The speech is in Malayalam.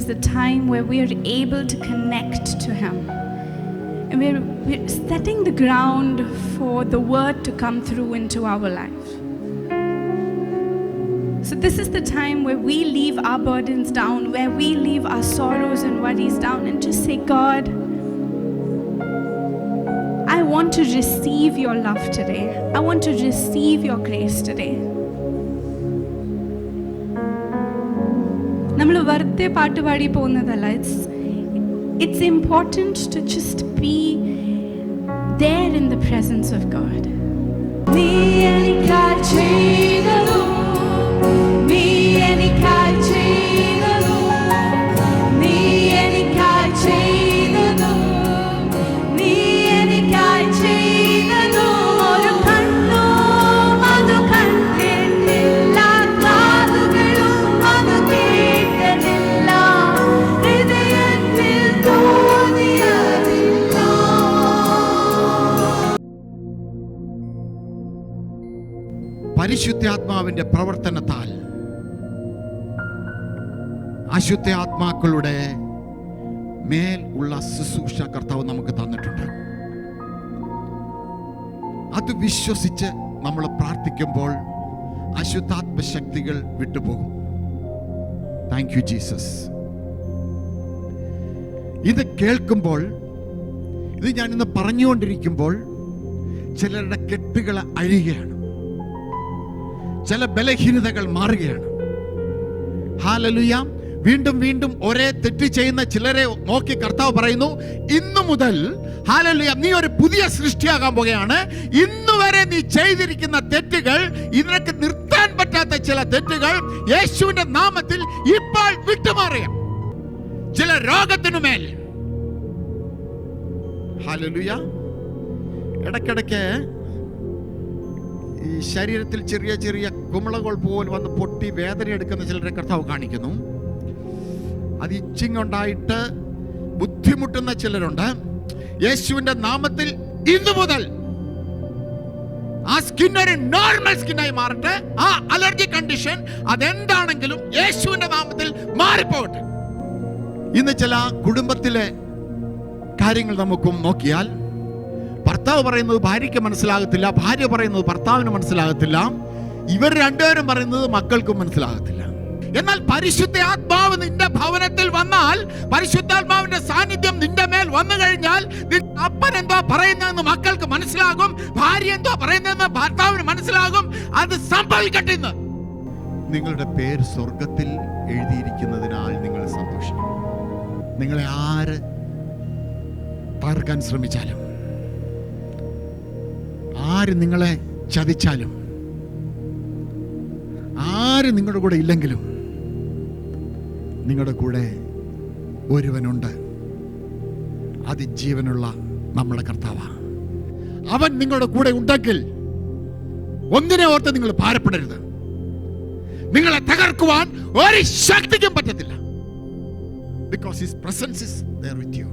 is the time where we are able to connect to Him. And we're setting the ground for the word to come through into our life. So this is the time where we leave our burdens down, where we leave our sorrows and worries down, and just say, God, I want to receive your love today. I want to receive your grace today. നമ്മൾ വെറുതെ പാട്ട് പാടി പോകുന്നതല്ല. It's important to just be there in the presence of God. നീ എനിക്കായി ചെയ്തതു, നീ എനിക്കായി ചെയ്തതു, നീ എനിക്കായി ചെയ്തതു, നീ എനിക്കായി ചെയ്തതു. ഒരു കണ്ണും അത് കണ്ടിട്ടില്ല, കാതുകളും അത് കേട്ടിട്ടില്ല, ഹൃദയത്തിൽ തോന്നിയതില്ല. പരിശുദ്ധാത്മാവിന്റെ പ്രവർത്തനത്താൽ അശുദ്ധ ആത്മാക്കളുടെ മേൽ ഉള്ള ശുശ്രൂഷ കർത്താവ് നമുക്ക് തന്നിട്ടുണ്ട്. അത് വിശ്വസിച്ച് നമ്മൾ പ്രാർത്ഥിക്കുമ്പോൾ അശുദ്ധാത്മ ശക്തികൾ വിട്ടുപോകും. Thank you Jesus. ഇത് കേൾക്കുമ്പോൾ, ഇത് ഞാനിന്ന് പറഞ്ഞുകൊണ്ടിരിക്കുമ്പോൾ ചിലരുടെ കെട്ടുകൾ അഴിയുകയാണ്, ചില ബലഹീനതകൾ മാറുകയാണ്. ഹല്ലേലൂയ. വീണ്ടും വീണ്ടും ഒരേ തെറ്റ് ചെയ്യുന്ന ചിലരെ നോക്കി കർത്താവ് പറയുന്നു, ഇന്നു മുതൽ ഹല്ലേലൂയ നീ ഒരു പുതിയ സൃഷ്ടിയാകാൻ പോകുകയാണ്. ഇന്നു വരെ നീ ചെയ്തിരിക്കുന്ന തെറ്റുകൾ, ഇതിനൊക്കെ നിർത്താൻ പറ്റാത്ത ചില തെറ്റുകൾ യേശുവിന്റെ നാമത്തിൽ ഇപ്പോൾ വിട്ടുമാറുക. ചില രോഗത്തിനുമേൽ ഹല്ലേലൂയ. ഇടയ്ക്കിടയ്ക്ക് ഈ ശരീരത്തിൽ ചെറിയ ചെറിയ കുമിളകൾ പോലെ വന്ന് പൊട്ടി വേദന എടുക്കുന്ന ചിലരെ കർത്താവ് കാണിക്കുന്നു. അത് ഇച്ചിങ് ഉണ്ടായിട്ട് ബുദ്ധിമുട്ടുന്ന ചിലരുണ്ട്. യേശുവിന്റെ നാമത്തിൽ ഇന്നു മുതൽ ആ സ്കിൻ ഒരു നോർമൽ സ്കിന്നായി മാറട്ടെ. ആ അലർജി കണ്ടീഷൻ അതെന്താണെങ്കിലും യേശുവിന്റെ നാമത്തിൽ മാറിപ്പോകട്ടെ. ഇന്ന് ചില കുടുംബത്തിലെ കാര്യങ്ങൾ നമുക്കും നോക്കിയാൽ, ഭർത്താവ് പറയുന്നത് ഭാര്യയ്ക്ക് മനസ്സിലാകത്തില്ല, ഭാര്യ പറയുന്നത് ഭർത്താവിന് മനസ്സിലാകത്തില്ല, ഇവർ രണ്ടുപേരും പറയുന്നത് മക്കൾക്കും മനസ്സിലാകത്തില്ല. എന്നാൽ പരിശുദ്ധാത്മാവ് നിന്റെ ഭവനത്തിൽ വന്നാൽ, പരിശുദ്ധാത്മാവിന്റെ സാന്നിധ്യം നിന്റെ മേൽ വന്നു കഴിഞ്ഞാൽ, അപ്പൻ എന്തോ പറയുന്നതെന്ന് മക്കൾക്ക് മനസ്സിലാകും, ഭാര്യ എന്തോ പറയുന്നതെന്ന് ഭർത്താവിന് മനസ്സിലാകും. അത് സംഭവിക്കട്ടെ. നിങ്ങളുടെ പേര് സ്വർഗത്തിൽ എഴുതിയിരിക്കുന്നതിനാൽ നിങ്ങൾ സന്തോഷിക്കും. നിങ്ങളെ ആര് തകർക്കാൻ ശ്രമിച്ചാലും, ആര് നിങ്ങളെ ചതിച്ചാലും, ആര് നിങ്ങളുടെ കൂടെ ഇല്ലെങ്കിലും, നിങ്ങളുടെ കൂടെ ഒരുവനുണ്ട്. അത് ജീവനുള്ള നമ്മുടെ കർത്താവാണ്. അവൻ നിങ്ങളുടെ കൂടെ ഉണ്ടെങ്കിൽ ഒന്നിനെ ഓർത്ത് നിങ്ങൾ ഭാരപ്പെടരുത്. നിങ്ങളെ തകർക്കുവാൻ ഒരു ശക്തിക്കും പറ്റത്തില്ല. Because his presence is there with you.